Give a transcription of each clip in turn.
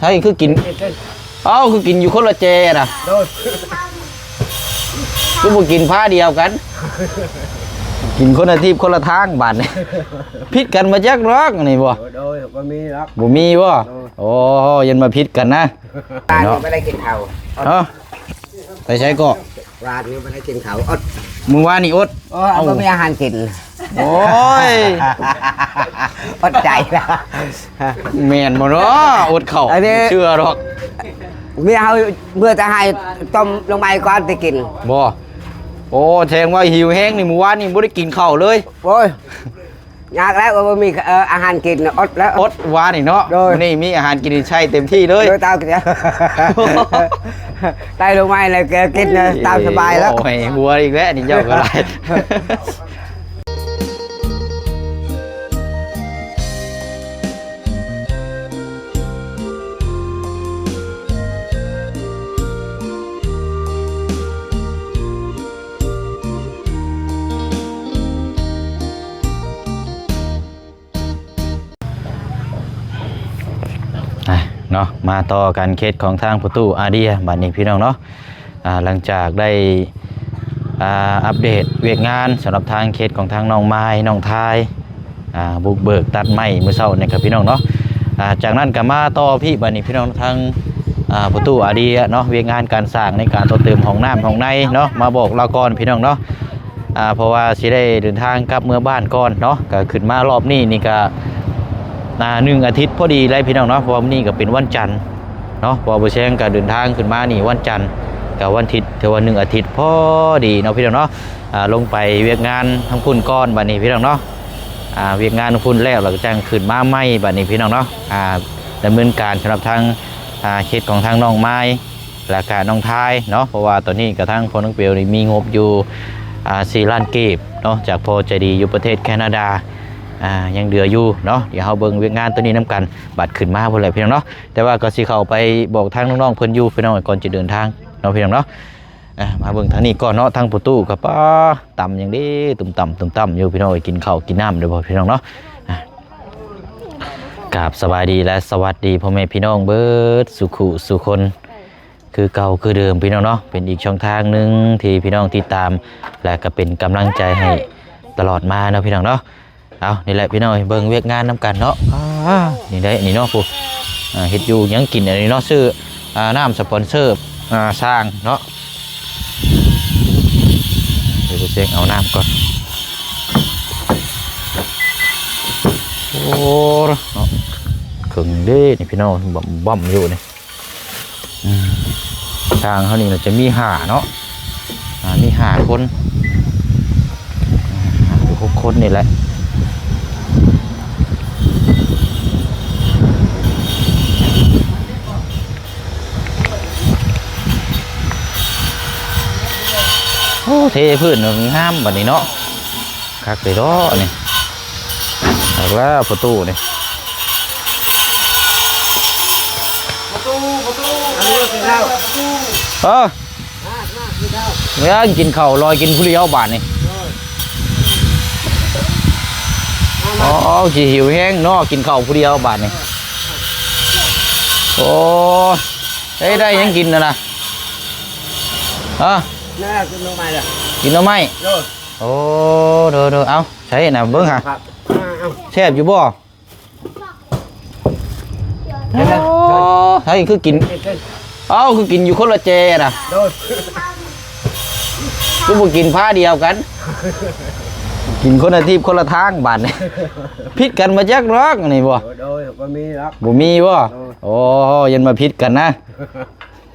ใช่คือกินคือกินอยู่คนละเจนะคือบ่กินผ้าเดียวกันกินคนละทีคนละทางบ้านนี่พิษกันมาจักรอกนี่บ่บ่มีบ่โอ้ยันมาพิษกันนะร้านนี้ไม่ได้กินข้าวไปใช้ก็ร้านนี้ไม่ได้กินข้าวอดมึงว่านี่อดไม่มีอาหารกินโอ้ยอดใจละแม่นบ่เนาะอดข้าวเชื่อหรอกเมื่อจะให้ต้มลงไปก่อนจะกินบ่โอ้แสดงว่าหิวแห้งนี่มื้อวานนี่บ่ได้กินข้าวเลยโอ้ยยากแล้วว่ามีอาหารกินอดแล้วอดวานนี่เนาะนี่มีอาหารกินใช้เต็มที่เลยโดยตามกันได้ลงไปเลยกินตามสบายแล้วโอ้ยหัวอีกแล้วนี่เจ้าก็ได้เนาะมาต่อกันเคสของทางประตูอาเดียบัดนี้พี่น้องเนาะหลังจากได้อัปเดตเวียกงานสำหรับทางเคสของทางน้องไม้น้องทายบุกเบิกตัดไม้เมื่อเช้านี่ครับพี่น้องเนาะจากนั้นก็มาต่อพี่บัดนี้พี่น้องทางประตูอาเดียเนาะเวียกงานการสร้างในการต่อเติมห้องน้ำห้องในเนาะมาบอกเราก่อนพี่น้องเนาะเพราะว่าสิได้เดินทางกลับเมื่อบ้านก่อนเนาะก็ขึ้นมารอบนี้นี่ก็1 อาทิตย์พอดีเลยพี่น้องเนาะเพราะว่านี่ก็เป็นวันจันทร์เนาะพอบ่แซงก็เดินทางขึ้นมานี่วันจันทร์กับวันอาทิตย์ถือว่า1 อาทิตย์พอดีเนาะพี่น้องเนาะลงไปเวียกงานทั้งพุ่นก้อนบัดนี้พี่น้องเนาะเวียกงานทั้งพุ่นแล้วเราก็จังขึ้นมาใหม่บัดนี้พี่น้องเนาะดำเนินการสำหรับทางเคสของทางน้องไม้และก็น้องทายเนาะเพราะว่าตอนนี้กระทั่งพอน้องเปียวนี่มีงบอยู่4 ล้านกีบเนาะจากพอใจดีอยู่ประเทศแคนาดายังเดืออยู่เนาะเดี๋ยวเราเบิ่งเวียกงานตัวนี้น้ำกันบัดขึ้นมาเพื่ออะไรพี่น้องเนาะแต่ว่าก็สิเข้าไปบอกทางน้องๆเพิ่นอยู่พี่น้องก่อนจะเดินทางเนาะพี่น้องเนาะมาเบิ่งทางนี้ก่อนเนาะทางประตูกับป้าต่ำอย่างนี้ตุ่มต่ำอยู่พี่น้องกินข้าวกินน้ำเดี๋ยวพี่น้องเนาะกราบสบายดีและสวัสดีพ่อแม่พี่น้องเบิดสุขุสุคนคือเก่าคือเดิมพี่น้องเนาะเป็นอีกช่องทางนึงที่พี่น้องติดตามและก็เป็นกำลังใจให้ตลอดมาเนาะพี่น้องเนาะเอานี่แหละพี่น้องเบิ่งเวียกงานน้ำกันเนาะนี่ได้นี่เนาะพวกเฮ็ดอยู่ยังกินอะไรเนาะซื้อน้ำสปอนเซอร์สร้างเนาะเดี๋ยวไปเช็คเอาน้ำก่อนโอ้เนาะขึงเด้นี่พี่น้องบ่มอยู่นี่ทางเขานี่เราจะมี5เนาะมี5 คน6 คนนี่แหละโอ้เทพื้นงามแบบนี้เนาะคักเลยเนาะนี่แล้วประตูนี่เมื่อกินข้าวลอยกินผู้เลี้ยวบาทนี่อ๋อจีหิวแห้งเนาะกินข้าวผู้เลี้ยวบาทนี่โอ้ได้ยังกินนะกินน้ำไม้เลยกินน้ำไม้โอ้เด้อเอาใช่น่ะเบิ้งฮะแซ่บอยู่บ่ใช่คือกินคือกินอยู่คนละเจน่ะคือบ่กินผ้าเดียวกันกินคนละทีคนละทางบ้านนี่พิษกันมาจักรอกนี่บ่บ่มีบ่โอ้ยันมาพิษกันนะ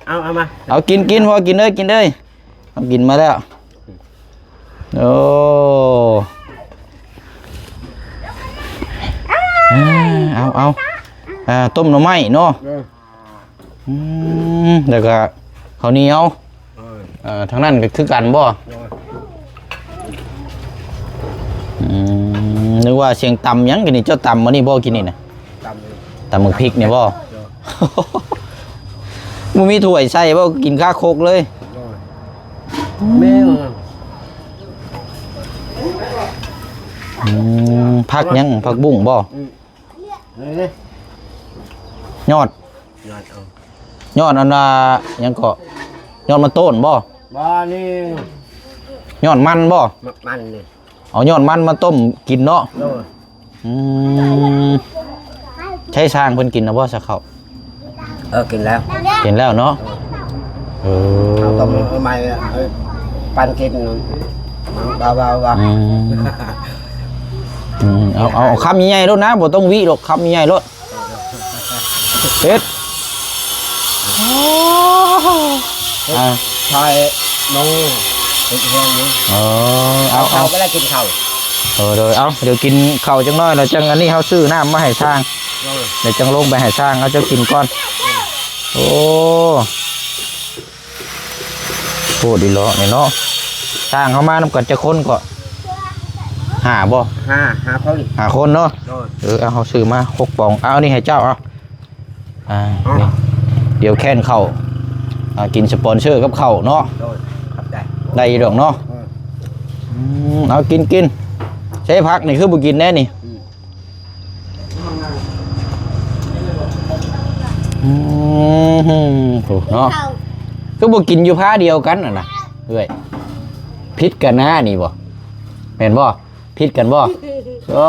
เอามาเอากินพอกินเลยเอากินมาแล้วโอ้เอาต้มหน่อไม้เนาะแล้วก็ข้าวเหนียวทางนั้นก็คือกันบ่นึกว่าเสียงตำยังกินนี่เจ้าตำมานี่บ่กินนี่นะตำหมึกพริกเนี่ยบ่มึงมีถ้วยใส่บ่กินข้าโคกเลยแม่ผักยังผักบุ้งบ่ ยอด ยอดเอา ยอดอันน่ะยังก็ยอดมันต้นบ่ บ่นี่ ยอดมันบ่ มันนี่ เอายอดมันมาต้มกินเนาะ โดย อืมใช้ช้างเพิ่นกินนะบ่สักเขา กินแล้ว กินแล้วเนาะเออ เอาต้มใหม่ปันกินเบาๆว่า อืมเอาคำใหญ่ๆรถนะบ่ต้องวิหรอกคำใหญ่ๆรถเฮ็ดอ่า ชายน้องติดแห้งนี่ เอา ก็ได้กินข้าว เดี๋ยวกินข้าวจังน้อยแล้วจังอันนี้เฮาซื้อน้ำมาให้ช้างเดี๋ยวจังลงไปให้ช้างเอาจะกินก่อนโอ้โหดีเลาะนี่เนาะช้างเฮามานำกันจะคนก็หาบ่ หาคน หาคนเนาะเอาเฮาซื้อมา6 ปองเอานี่ให้เจ้าเอานี่เดี๋ยวแค้นข้าวกินสปอนเซอร์กับข้าวเนาะ โดยครับได้ ได้อยู่ดอกเนาะเอากินใช้พักนี่คือบุกินแน่นี่ถูกเนาะคือบุกินอยู่ผ้าเดียวกันนะด้วยพิษกันนะนี่บ่เห็นบ่พิษกันบ่โอ้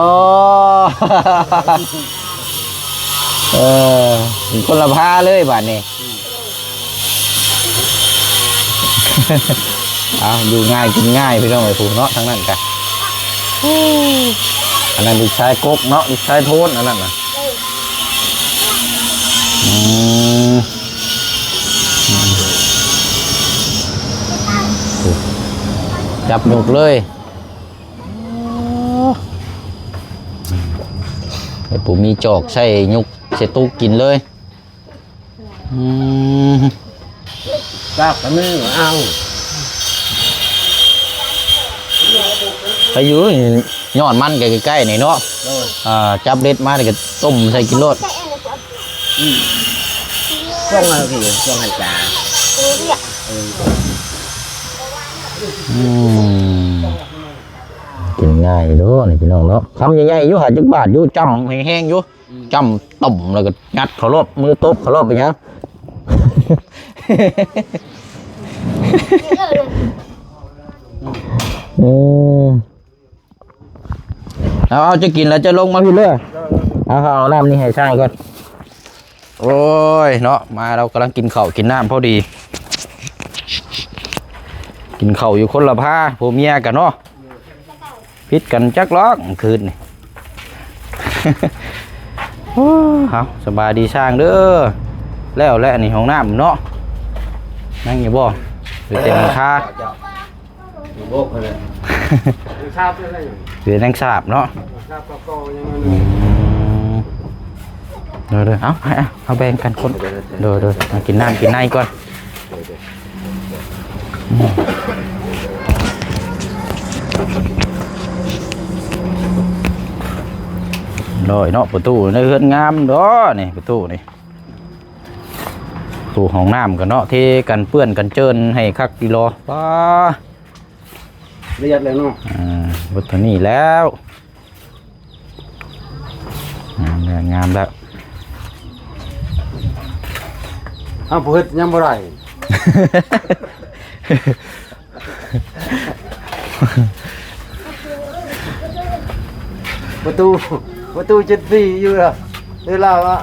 คนละผ้าเลยบาดนี้เอาอยู่ง่ายกินง่ายพี่น้องไอ้ผู้เนาะทั้งนั้นกันอันนั้นดิชายกกเนาะดิชายโทนอันนั้นนะจับหนุกเลยไอ้ผู้มีจอกใส่ยุกใส่ตู้กินเลยจับกันมือเอา ไปอยู่ยอดมันใกล้ๆนี่เนาะจับเด็ดมาแล้วก็ต้มใส่กินรส ช่วงอะไรพี่ช่วงหันจ่า กินง่ายด้วยนี่พี่น้องเนาะคำใหญ่ๆอยู่หาจักบาทอยู่จำแห้งๆอยู่จำต่มแล้วก็งัดเขารอบมือตบเขารอบไปยังเอาจะกินแล้วจะลงมาพี่เลือเอาน้ำนี่ให้ช่างก่อนโอ้ยเนาะมาเรากำลังกินข้าวกินน้ำพอดีกินข้าวอยู่คนละผ้าผัวเมียกันเนาะพิษกันจักล็อกคืนนี่ เอาสบายดีช่างเด้อแล้วแหละนี่ห้องน้ำเนาะนั่งอยู่บ่หรือเต็มค่า โบกเลยชาบเลย หรือนั่งสาบเนาะ ชาบก็ยัง เดี๋ยวเอาแบ่งกันคนเดี๋ยวมากินน้ำกินในก่อนโดยเนาะประตูในเฮือนงามด้อนี่ประตูนี่ตู้ห้องน้ำกันเนาะที่กันเปื้อนกันเจินให้คักกิโลป้า ละเอียดเลยเนาะ วัตถุนี้แล้วงามแล้ว ผู้เฮ็ดยังบ่ได้ประตู74อยู่ล่ะเวลาว่า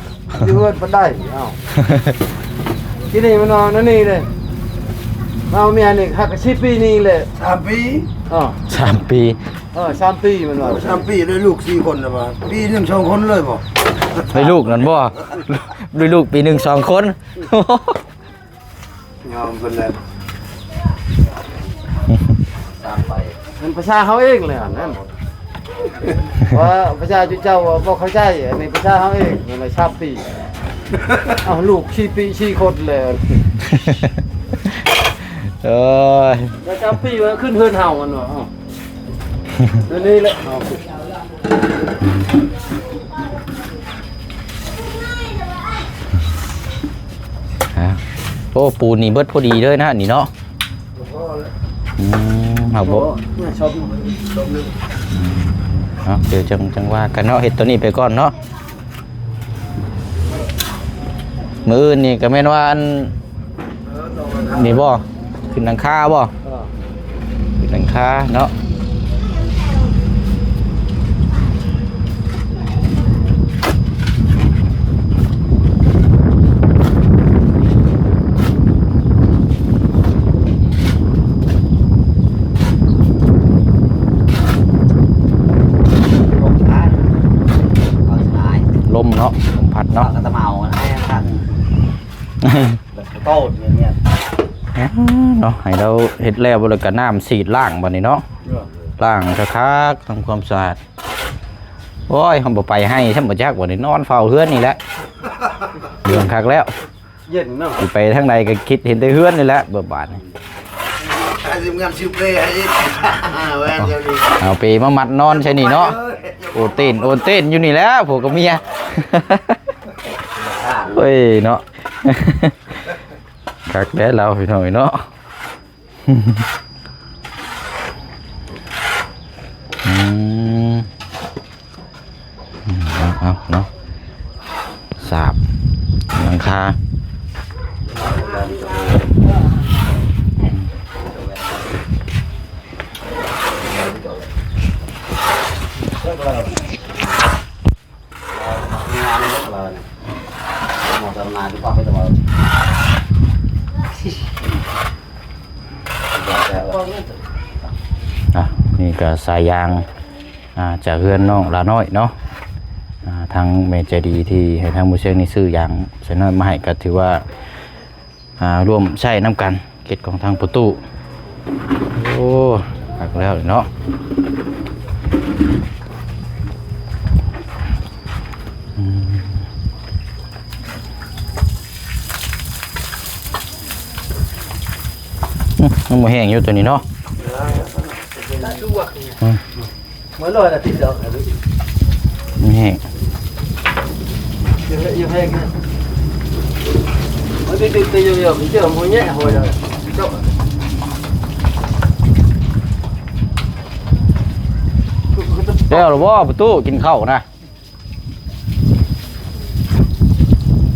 อยู่เฮือนบ่ได้เอ้าที่นี่มันนอนนั่นนี่เลยเอาเมียนี่ฮัก10 ปีนี่เลย 3 ปี 3 ปี 3 ปีมันว่า 3 ปีเลยลูก4 คนนะบ่ปีหนึ่ง2 คนเลยบ่ ด้วยลูกนั่นบ่ด้วยลูกปี1 2 คน ยอมเพิ่นแล้ว มันประชาเขาเองเลยอ่ะนั่นว่าประชาชนเจ้าบ่เข้าใจอันนี้ประชาเขาเองนั่นแหละ3 ปีเอาลูก4 ปี4 คนเลย เอ้ย แล้ว3 ปีว่าขึ้นเฮือนเฮามันว่าเดี๋ยวนี้แหละโอ้ปูนนี่เบิดพอดีเลยนะนี่เนาะเอาบ่ ชอบ เดี๋ยวจังว่ากันเนาะเฮ็ดตัวนี้ไปก่อนเนาะ มื้ออื่นนี่ก็แม่นว่าอันนี่บ่ขึ้นหลังคาบ่ขึ้นหลังคาเนาะลมเนาะลมพัดเนาะ ก็จะเมาให้ท่านโต้เนี่ย เนาะให้เราเฮ็ดแล้วบ่แล้วก็น้ำสีดล้างบัดนี้เนาะล้างคักๆทำความสะอาดโอ้ยเฮาบ่ไปให้ฉันบ่จักบ่ได้นอนเฝ้าเฮือนนี่แหละเรื่องคักแล้ว เย็นเนาะ สิไปทางใดก็คิดเห็นแต่เฮือนนี่แหละเบิดบาดนี่ อาทีมงานซิวเป้ให้ดิแวนเดียวดี เอาไปมามัดนอนใช่นี่เนาะโอเต้นอยู่นี่แหล้วผัวกับเมียเฮ้ยเนาะคักแด้เราพี่น้อยเนาะเอาเนาะสาบหลังคาหมดทำงานทุกวันไม่ต้องมา นี่ก็สายยางจากเฮือนน้องลาน้อยเนาะทางเมเจดีที่ให้ทางมูเชนี่ซื้อยางใส่น้อยมาให้ก็ถือว่าร่วมใช้น้ำกันเกตของทางประตูโอ้หักแล้วเนาะมันมาแห้งอยู่ตัวนี้เนาะ mới rồi là thịt được là được มันแห้ง yêu hay cái mới đi giờ mình chưa hồi nhẹ hồi rồi เดี๋ยวหรือว่าประตูกินข้าวนะ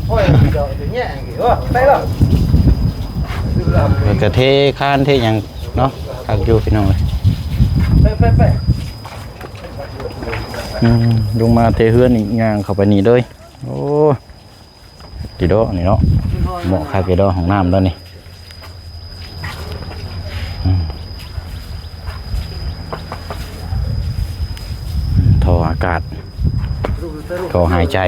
thôi giờ thì nhẹ kiểu tay rồi แล้วก็เทข้านเทหยังเนาะคักอยู่พี่น้องเลย ไป ลงมาเทเฮือนอีกงางเข้าไปนี่เลยโอ้กี่ดอกนี่เนาะเหมาะคักกี่ดอกของน้ำแล้วนี่ท่ออากาศท่อหายใจ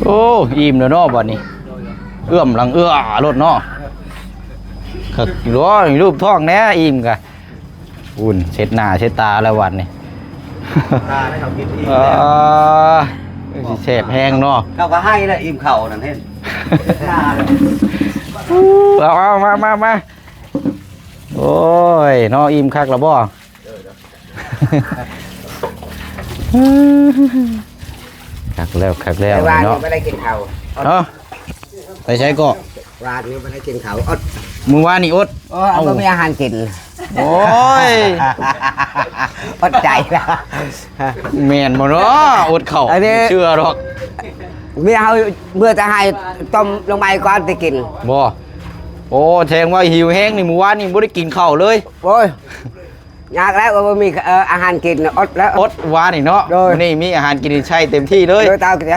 โอ้อิ่มแล้วเนาะบัดนี้เอื้อมหลังเอื้อรถเนาะขัดล้อรูปท้องแน่อิ่มกะอุ่นเช็ดหน้าเช็ดตาแล้ววันนี้ ตาได้เขากินอิ่ม สิเสพแห้งเนาะ เขาก็ให้แล้วอิ่มเข่านั่นเห็น เอามาโอ้ยเนาะอิ่มคักแล้วบ่คักแล้ว วาน เนาะ นี้ไม่ได้กินเข่า เนาะไปใช้ก็ วานนี้ไม่ได้กินเข่าอด มือวานนี่อด เอาไม่มีอาหารกิน โอ้ย อดใจละ แม่นบ่เนาะอดเข้า อันนี้ เชื่อหรอก เมื่อเขาเมื่อจะให้ต้มลงไปก่อนจะกิน บ่โอ้แสดงว่าหิวแห้งนี่มื้อวานนี่บ่ได้กินข้าวเลย โอ้ยยากแล้วว่ามีอาหารกินอดแล้ว อดวานนี่เนาะ โดย มื้อนี้มีอาหารกินใช้เต็มที่เลย โดยตามกัน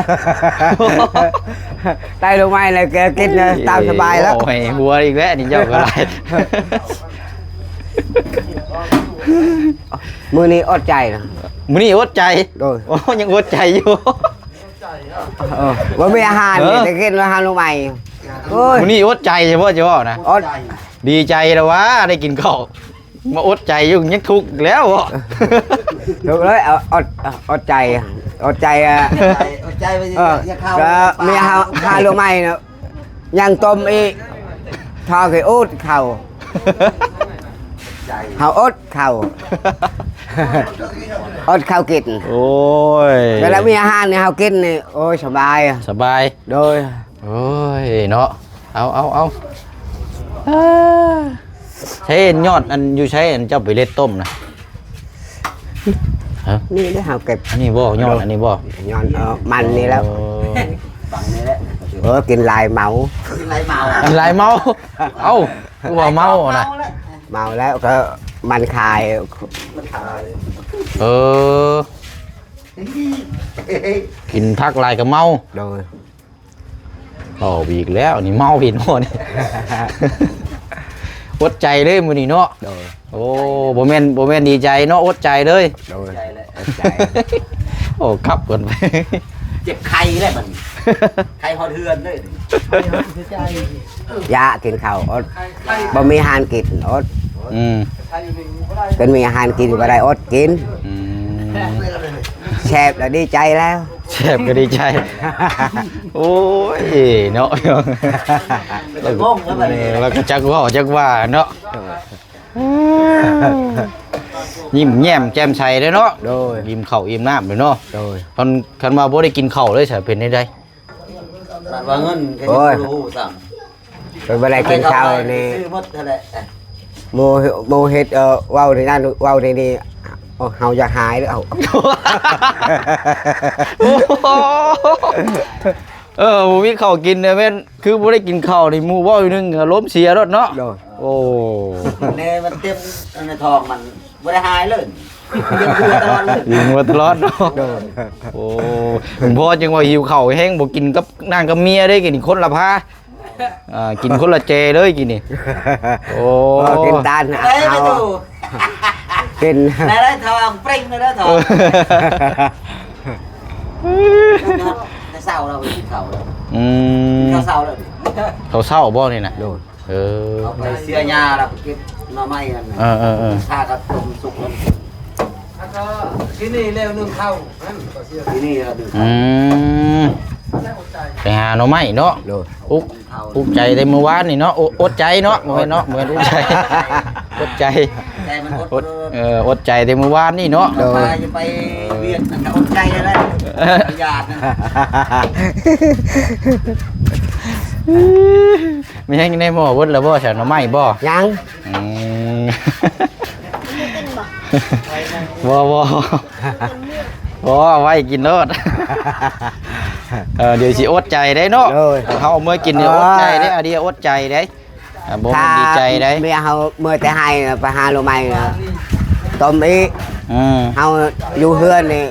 ไตลงไปเลยกินตามสบายแล้ว โอ้ยหัวอีกแล้วนี่เจ้าก็ได้ มือนี้อดใจนะ มื้อนี้อดใจ โดย โอ้ยังอดใจอยู่ ว่ามีอาหารเนี่ยจะกินอาหารลงไปโอ้ย มื้อนี้อดใจใช่บ่จะว่านะ อด ดีใจแล้ววะได้กินข้าวมาอดใจอยู่ยังทุกข์แล้วบ่ ถูกเลยอดใจอดใจ อดใจไป ก็มีอาหารลงไปเนาะยังต้มอีกทอคืออดเข่าเฮาอดเข่าอดข้าวกิน โอ้ย เวลามีอาหารเนี่ยเฮากินนี่โอ้ยสบาย สบาย โดย โอ้ยเนาะ เอาใช้ยอดอันอยู่ใช้อันเจ้าไปเล็ดต้มนะ นี่ได้หาเก็บ อันนี้บ่ยอดอันนี้บ่ ย้อนมันนี่แล้ว ฝั่งนี้แหละ กินลายเมา กินไรเมา อันหลายเมาเอ้ากูว่าเมานะ เมาแล้วก็มันคาย มันขาย เออกินพักหลายก็เมา โดย อ๋ออีกแล้วนี่เมาผิดหมดนี่ อดใจเลยมื้อนี้เนาะ โดย โอ้บ่แม่นดีใจเนาะอดใจเลย โดย ใจเลย ใจ โอ้ครับเกินไป เจ็บไข้เลยมันไข้หอดเฮือนเลย ยากินข้าวอดบ่มีอาหารกินอด อืม เป็นมีอาหารกินก็ได้อดกิน อืม แชบแล้วดีใจแล้ว แซ่บก็ดีใจ โอ้ยเนาะ มันงงแล้วมัน แล้วก็จักว่าเนาะยิ้มแย้มแจ่มใสเด้อเนาะ โดย ยิ้มข้าวยิ้มน้ำเด้อเนาะ โดย คันว่าบ่ได้กินข้าวเลยสิเป็นได้ ว่าเงินแค่ โอ้ย รู้สั่ง เป็นเวลากินข้าวนี่ ซื้อหมดเท่าไหร่ โมเฮ็ดเว้าในนั้นเว้าในนี้เฮาจะหายหรือเอา บ่มีข้าวกินเด้อแม่นคือบ่ได้กินข้าวนี่หมู่เว้าอยู่นึงอารมณ์เสียรถเนาะ โดย โอ้ ในมันเต็มในทองมันไม่ได้หายเลยยังคือตลอดเลย ยิงมาตลอดเนาะ โดย โอ้ผมพ่อจังว่าหิวข้าวแห้งบ่กินกับนางกับเมียได้กินคนละพากินคนละเจเลยกินนี่โอ้ กินตาล เอ้ย เอา ไม่ดู กิน ได้ทองปริ้งได้ทองในเศร้าเราไปกินเศร้าเรา อืม ข้าวเศร้าเลย เขาเศร้าบ่นี่นะ โดย เออ เอาไปเสียยาเราไปเก็บหน่อไม้นั่น เออ ข้าก็ต้มสุกแล้ว ที่นี่เร็วนึงเข้านั่นก็เสีย ที่นี่เราดู อืมไปหาหน่อไม้เนาะ โดย อุกใจแต่เมื่อวานนี่เนาะอดใจเนาะบ่แม่นเนาะเหมือนอุกใจอดใจ ใจมันอด อดใจแต่เมื่อวานนี่เนาะ ไปจะไปเวียนอดใจเลยหยาดนะ ไม่ใช่ในหม้อวดแล้วบ่ใช่หน่อไม้บ่ ยัง อืมบ่เอาไว้กินโลดเดี๋ยวสิอดใจได้เนาะ โดย เฮาเอามื่อกินเนี่ยอดใจได้อะเดียวอดใจได้บ่มันดีใจได้ เมียเฮาเมื่อแต่ให้ไปหาโลไม้ต้มอีก เฮาอยู่เฮือนนี่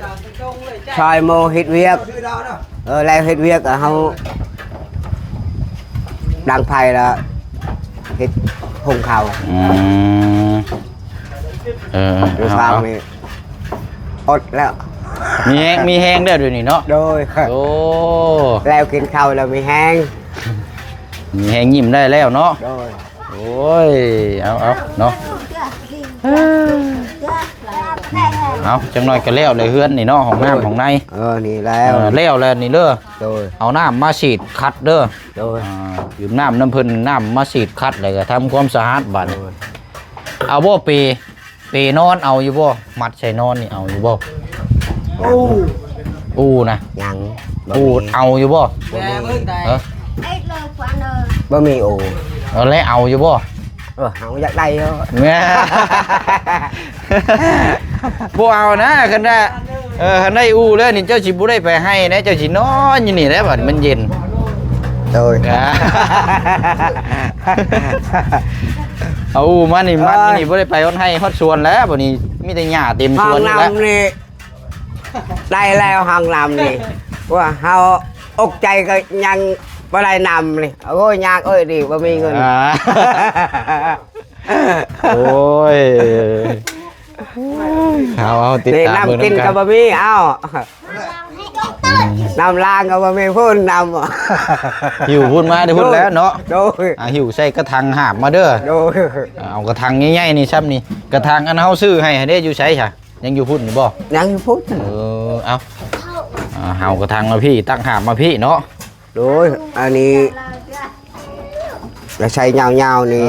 ชอยโมเฮ็ดเวียกแล้วเฮ็ดเวียกเฮาดังไผแล้วเฮ็ดหุงข้าว ดูฟังนี่อดแล้ว มีแห้งเด้อเดี๋ยวนี้เนาะ โดย โอ้ แล้วกินข้าวแล้วมีแห้ง มีแห้งยิ้มได้แล้วเนาะ โดย โอ้ยเอาเนาะเอาจังหน่อยก็แล้วเลยเฮือนนี่เนาะห้องน้ำห้องใน นี่แล้ว แล้วนี่เด้อ โดย เอาน้ำมาฉีดคัดเด้อ โดย ยืมน้ำเพิ่นน้ำมาฉีดคัดเลยก็ทำความสะอาดบัดเอาบ่เปนอนเอาอยู่บ่มัดใส่นอนนี่เอาอยู่บ่อูนะ ยัง อูเอาอยู่บ่เออ บ่มีโอ แล้วเอาอยู่บ่ เฮาอยากได้เนาะ แม่บ่เอานะคันได้คันได้อูแล้วนี่เจ้าสิบ่ได้ไปให้นะเจ้าสินอนอยู่นี่แหละบัดมันเย็น โดย เอามานี่มัดนี่บ่ได้ไปฮอดให้ฮอดสวนแล้วบัดนี้มีแต่หญ้าเต็มส ห้อ ว ง นอยู่แล้ว น้ำนี่ได้แล้วห้องน้ำนี่ว่าเฮาอกใจก็ยังบ่ได้นำนี่โอ้ยยากเอ้ยดิบ่มีเงิน โอ้ยเอาติด นี่ ตามเบิ่ง น้ำกิน กั ก็ น บ่มีเอ้าน้ำล้างก็บ่มีพูนน้ำ หิวพูดมาได้พูดแล้วเนาะ โดย หิวใส่กระถางหาบมาเด้อ โดย เอากระถางใหญ่ๆนี่ซ้ำนี่กระถางอันเฮาซื้อให้เด้อยู่ใช้ค่ะยังอยู่พุ่นอยู่บ่ ยังพูด เอาเฮากระถางมาพี่ตั้งหาบมาพี่เนาะ โดยอันนี้จะใช้ยาวๆนี่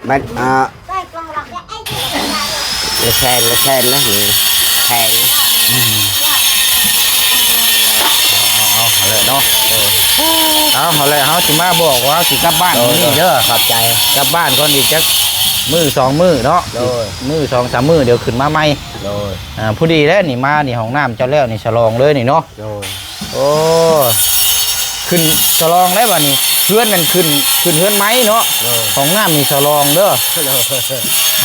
มันละแทนนะนี่แทง เอา เนาะเอาเลยเขาสิมาบอกว่าสิกลับบ้านนี่เด้อ ขอบใจ กลับบ้านก่อนอีกจักมือ2มือเนาะ โดย มือ2-3มือเดี๋ยวขึ้นมาใหม่ โดย ผู้ดีแล้วนี่มานี่ห้องน้ำเจ้าแล้วนี่ฉลองเลยนี่เนาะ โดย โอ้ขึ้นฉลองได้บ่นี่เพื่อนนั่นขึ้นเพื่อนไม้เนาะ โดย ห้องน้ำนี่ฉลองเด้อ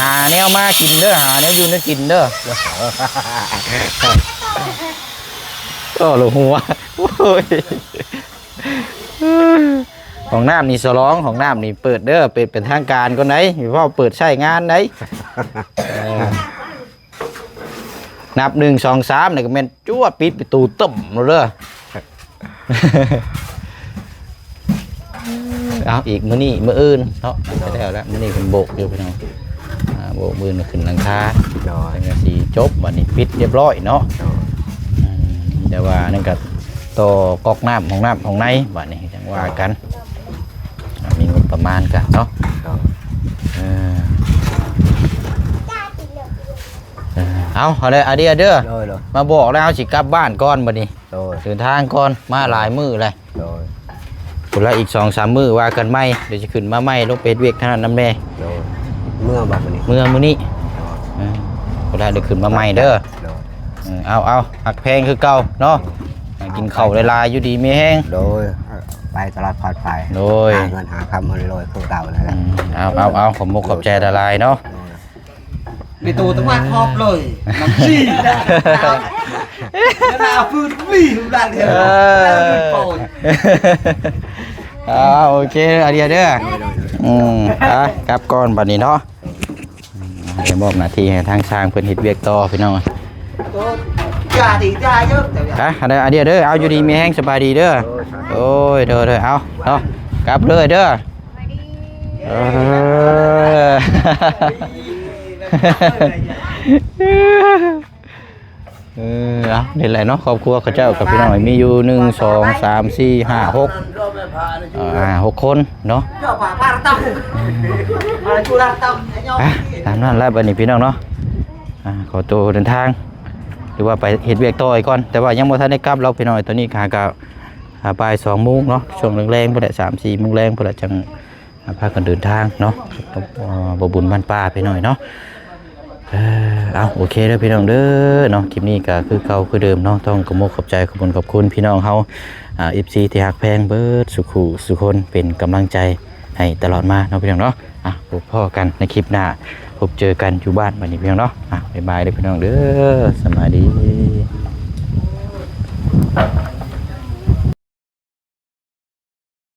หาแนวมากินเด้อหาแนวอยู่แนวกินเด้อก็หลงหัวโอ้ยของน้ำนี่สลองของน้ำนี่เปิดเด้อเป็นทางการก่อนไหนเพราะเปิดใช้งานไหนนับ1 2 3นี่ก็แม่นจวดปิดประตูตึ้มเด้อเอาอีกมื้อนี้มื้ออื่นเนาะจะได้แล้วมื้อนี้เป็นโบกอยู่พี่น้องโบกมือขึ้นหลังคา โดย เป็นกสีจบบัดนี้ปิดเรียบร้อยเนาะแต่ว่านั่นก็ต่อกอกน้ำของในบัดนี้จังว่ากันมีงบประมาณกันเนาะเอาเลยอาเดียเด้อ โดย มาบอกแล้วสิกลับบ้านก่อนบัดนี้ โดย เดินทางก่อนมาหลายมื้อเลย โดย คนละอีก2-3 มื้อว่ากันไม่เดี๋ยวจะขึ้นมาไม่ลงเป็ดเวียกเท่านั้นน้ำแม่ โดยเมื่อบัดนี้ มื้อนี้คนละเดี๋ยวขึ้นมาไม่เด้อ โดย เอาหักแพงคือเก่าเนาะกินข้าวลายๆอยู่ดีมีแห้ง โดยไปตลอดปลอดภัย โดย หาเงินหาคำมันรวยคือเก่านั่นแหละ เอาขอบมุกขอบใจละลายเนาะ มีตัวต้องมาครอบเลยน้ำซีนะนาฟืนวิ่งดันเถอะโอเคอาเดียเด้อกลับก่อนบัดนี้เนาะเดี๋ยวมอบหน้าที่ให้ทางช่างเพิ่นเฮ็ดเวียกต่อพี่น้อง จ่าดีจ่าเยอะ อาเดียเด้อเอาอยู่ดีมีแห้งสบายดีเด้อโอ้ยเด้อเอาเนาะกลับเลยเด้อเอาเดี๋ยวไรเนาะครอบครัวเขาเจ้ากับพี่น้องมีอยู่1 2 3 4 5 6 คนเนาะ เจ้าป่าป้าตั้มอะไรกูรักตั้มไอ้ยอม ตามนั้นแล้วบัดนี้พี่น้องเนาะขอตัวเดินทางหรือว่าไปเฮ็ดเวียกต่ออีกก่อนแต่ว่ายังบ่ทันได้กลับเราพี่น้องตอนนี้หาบ่าย2 โมงเนาะช่วงแรงๆพุ่นแหละ3-4 โมงแรงพุ่นแหละจังพากันเดินทางเนาะบ่บุญบ้านป้าพี่น้อยเนาะเอาโอเคเด้อพี่น้องเด้อเนาะคลิปนี้ก็คือเก่าคือเดิมเนาะต้องขอบใจขอบคุณพี่น้องเฮาFC ที่ฮักแพงเบิดสุคนเป็นกำลังใจให้ตลอดมาเนาะพี่น้องเนาะพบพ่อกันในคลิปหน้าพบเจอกันอยู่บ้านบัดนี้พี่น้องเนาะบ๊ายบายเด้อพี่น้องเด้อสวัสดี